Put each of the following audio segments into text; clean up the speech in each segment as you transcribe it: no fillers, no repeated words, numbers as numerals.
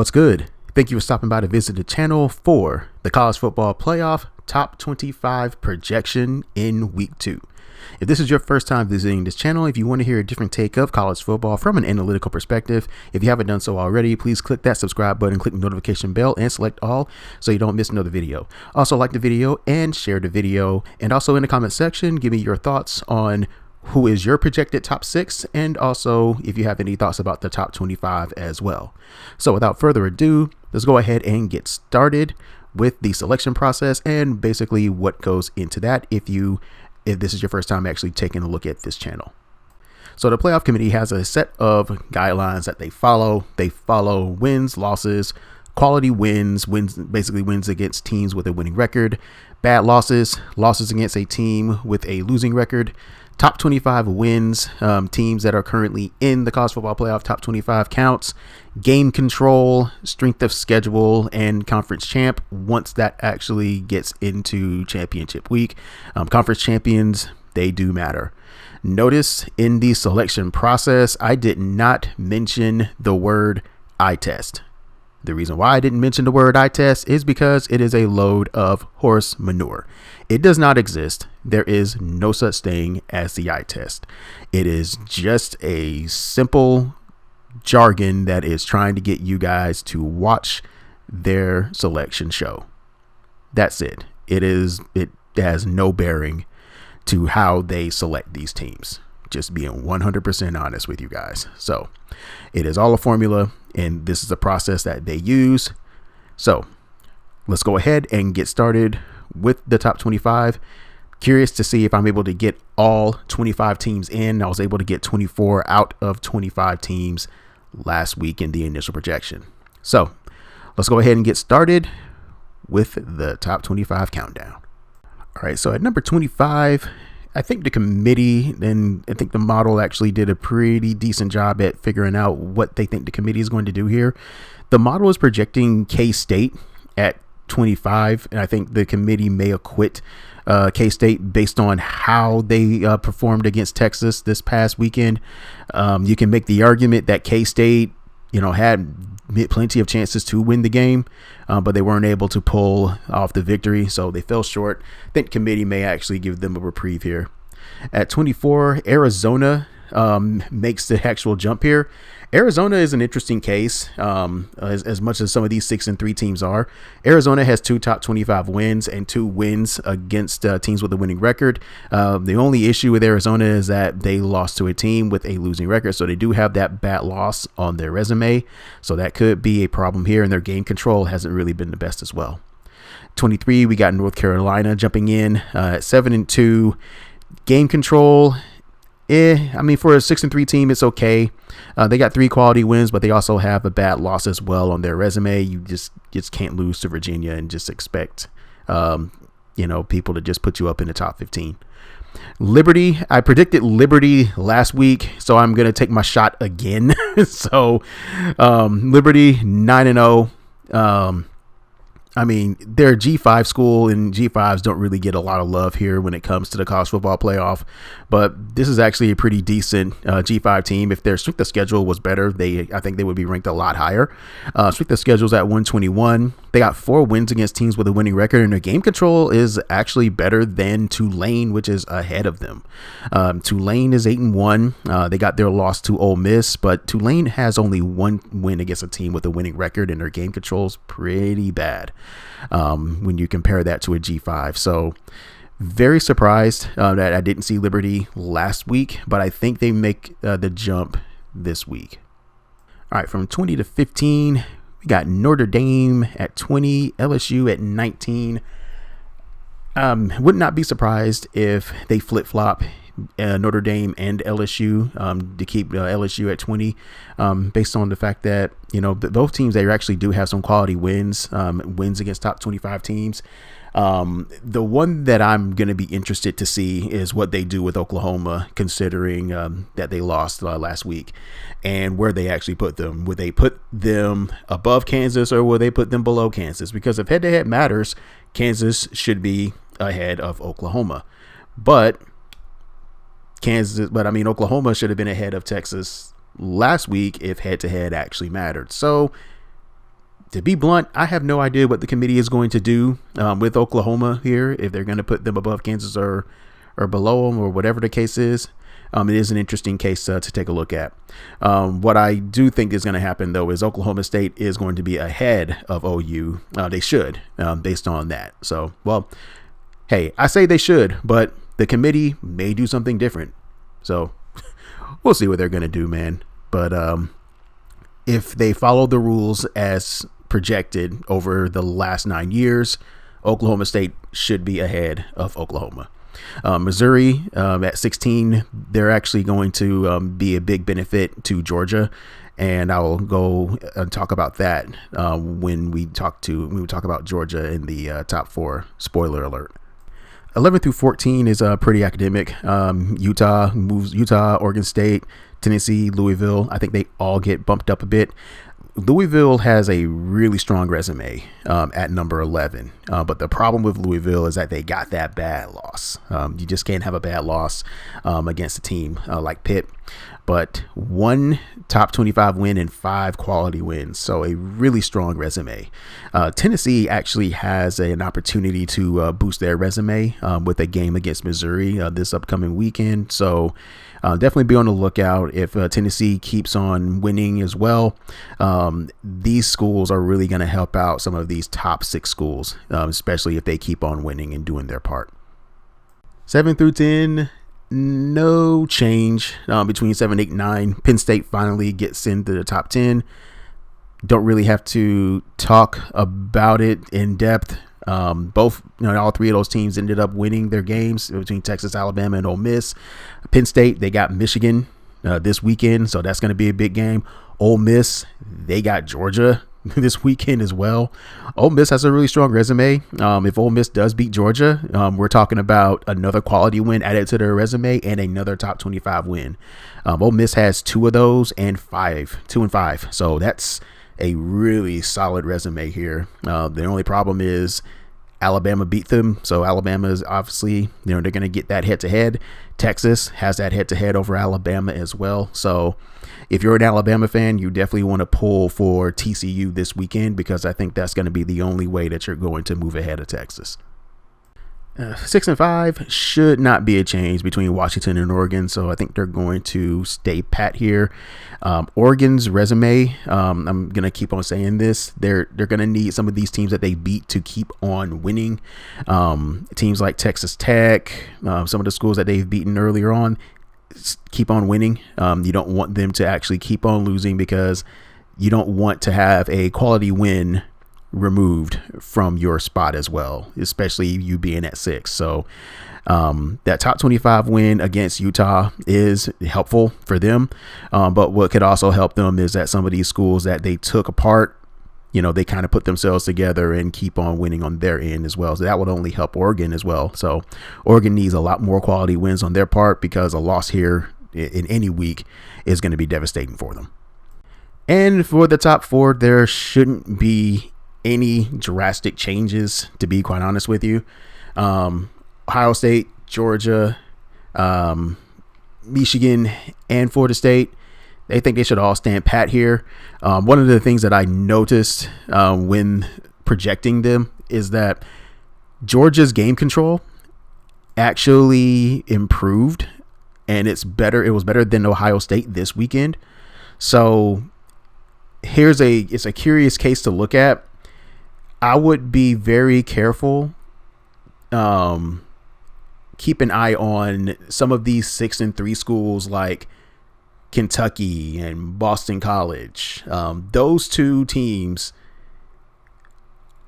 What's good? Thank you for stopping by to visit the channel for the College Football Playoff Top 25 projection in Week 2. If this is your first time visiting this channel, if you want to hear a different take of college football from an analytical perspective, if you haven't done so already, please click that subscribe button, click the notification bell, and select all so you don't miss another video. Also, like the video and share the video. And also in the comment section, give me your thoughts on who is your projected top 6, and also if you have any thoughts about the top 25 as well. So without further ado, let's go ahead and get started with the selection process and basically what goes into that if this is your first time actually taking a look at this channel. So the playoff committee has a set of guidelines that they follow. They follow wins, losses, quality wins, basically wins against teams with a winning record, bad losses, losses against a team with a losing record, top 25 wins, teams that are currently in the college football playoff top 25 counts, game control, strength of schedule, and conference champ once that actually gets into championship week. Conference champions, they do matter. Notice in the selection process, I did not mention the word eye test. The reason why I didn't mention the word eye test is because it is a load of horse manure. It does not exist. There is no such thing as the eye test. It is just a simple jargon that is trying to get you guys to watch their selection show. That's it. It has no bearing to how they select these teams. Just being 100% honest with you guys. So it is all a formula, and this is a process that they use. So let's go ahead and get started with the top 25. Curious to see if I'm able to get all 25 teams in. I was able to get 24 out of 25 teams last week in the initial projection. So let's go ahead and get started with the top 25 countdown. All right, so at number 25, I think the committee and I think the model actually did a pretty decent job at figuring out what they think the committee is going to do here. The model is projecting K-State at 25, and I think the committee may acquit K-State based on how they performed against Texas this past weekend. You can make the argument that K-State, had plenty of chances to win the game, but they weren't able to pull off the victory, so they fell short. I think committee may actually give them a reprieve here. At 24, Arizona makes the actual jump here. Arizona is an interesting case, as much as some of these 6-3 teams are. Arizona has 2 top 25 wins and 2 wins against teams with a winning record. The only issue with Arizona is that they lost to a team with a losing record, so they do have that bad loss on their resume. So that could be a problem here, and their game control hasn't really been the best as well. 23, we got North Carolina jumping in at 7-2. Game control, for a 6-3 team, it's okay. They got 3 quality wins, but they also have a bad loss as well on their resume. You just can't lose to Virginia and just expect, people to just put you up in the top 15. Liberty, I predicted Liberty last week, so I'm going to take my shot again. So, Liberty 9-0. They're a G5 school, and G5s don't really get a lot of love here when it comes to the college football playoff. But this is actually a pretty decent G5 team. If their strength of schedule was better, I think they would be ranked a lot higher. Strength of schedule is at 121. They got 4 wins against teams with a winning record, and their game control is actually better than Tulane, which is ahead of them. Tulane is 8-1. They got their loss to Ole Miss, but Tulane has only 1 win against a team with a winning record, and their game control is pretty bad when you compare that to a G5. So very surprised that I didn't see Liberty last week, but I think they make the jump this week. All right, from 20 to 15, we got Notre Dame at 20, LSU at 19. Would not be surprised if they flip-flop Notre Dame and LSU to keep LSU at 20, based on the fact that both teams, they actually do have some quality wins against top 25 teams. The one that I'm going to be interested to see is what they do with Oklahoma, considering that they lost last week, and where they actually put them. Would they put them above Kansas, or will they put them below Kansas? Because if head-to-head matters, Kansas should be ahead of Oklahoma. But Oklahoma should have been ahead of Texas last week if head-to-head actually mattered. So To be blunt, I have no idea what the committee is going to do with Oklahoma here, if they're going to put them above Kansas or below them or whatever the case is. It is an interesting case to take a look at. What I do think is going to happen, though, is Oklahoma State is going to be ahead of OU. They should, based on that. So, well, hey, I say they should, but the committee may do something different. So we'll see what they're going to do, man. But if they follow the rules as projected over the last 9 years, Oklahoma State should be ahead of Oklahoma. Missouri at 16, they're actually going to be a big benefit to Georgia, and I will go and talk about that when we talk about Georgia in the top 4. Spoiler alert. 11 through 14 is pretty academic. Utah, Oregon State, Tennessee, Louisville. I think they all get bumped up a bit. Louisville has a really strong resume at number 11. But the problem with Louisville is that they got that bad loss. You just can't have a bad loss against a team like Pitt. But 1 top 25 win and 5 quality wins. So a really strong resume. Tennessee actually has an opportunity to boost their resume with a game against Missouri this upcoming weekend. So definitely be on the lookout if Tennessee keeps on winning as well. These schools are really going to help out some of these top 6 schools, especially if they keep on winning and doing their part. 7 through 10. No change between 7, 8, 9. Penn State finally gets into the top 10. Don't really have to talk about it in depth. All 3 of those teams ended up winning their games between Texas, Alabama, and Ole Miss. Penn State, they got Michigan this weekend, so that's going to be a big game. Ole Miss, they got Georgia this weekend as well. Ole Miss has a really strong resume. If Ole Miss does beat Georgia, we're talking about another quality win added to their resume and another top 25 win. Ole Miss has 2 of those and 2 and 5. So that's a really solid resume here. The only problem is Alabama beat them. So Alabama is obviously, they're going to get that head to head. Texas has that head to head over Alabama as well. So if you're an Alabama fan, you definitely want to pull for TCU this weekend, because I think that's going to be the only way that you're going to move ahead of Texas. 6 and 5 should not be a change between Washington and Oregon, so I think they're going to stay pat here. Oregon's resume, I'm gonna keep on saying this, they're gonna need some of these teams that they beat to keep on winning. Teams like Texas Tech, some of the schools that they've beaten earlier on, keep on winning. You don't want them to actually keep on losing, because you don't want to have a quality win removed from your spot as well, especially you being at 6. So that top 25 win against Utah is helpful for them, but what could also help them is that some of these schools that they took apart, they kind of put themselves together and keep on winning on their end as well. So that would only help Oregon as well. So Oregon needs a lot more quality wins on their part, because a loss here in any week is going to be devastating for them. And for the top 4, there shouldn't be any drastic changes, to be quite honest with you. Ohio State, Georgia, Michigan, and Florida State, they think they should all stand pat here. One of the things that I noticed when projecting them is that Georgia's game control actually improved, and it was better than Ohio State this weekend. So it's a curious case to look at. I would be very careful. Keep an eye on some of these 6 and 3 schools like Kentucky and Boston College. Those 2 teams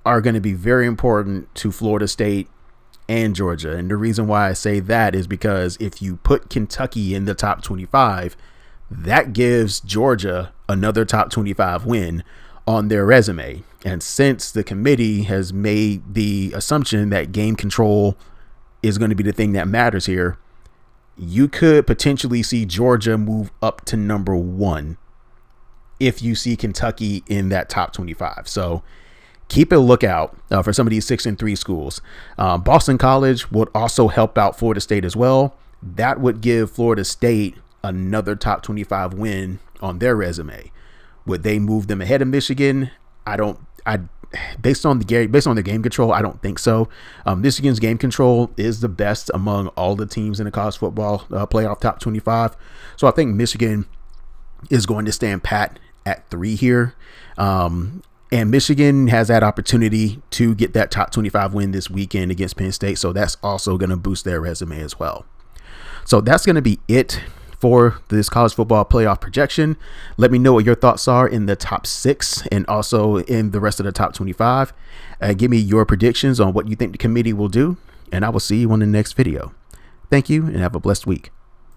are going to be very important to Florida State and Georgia. And the reason why I say that is because if you put Kentucky in the top 25, that gives Georgia another top 25 win on their resume. And since the committee has made the assumption that game control is going to be the thing that matters here, you could potentially see Georgia move up to number 1 if you see Kentucky in that top 25. So keep a lookout for some of these 6 and 3 schools. Boston College would also help out Florida State as well. That would give Florida State another top 25 win on their resume. Would they move them ahead of Michigan? based on the game control, I don't think so. Michigan's game control is the best among all the teams in the college football playoff top 25. So I think Michigan is going to stand pat at 3 here. And Michigan has that opportunity to get that top 25 win this weekend against Penn State. So that's also going to boost their resume as well. So that's going to be it for this college football playoff projection. Let me know what your thoughts are in the top 6 and also in the rest of the top 25. Give me your predictions on what you think the committee will do, and I will see you on the next video. Thank you and have a blessed week.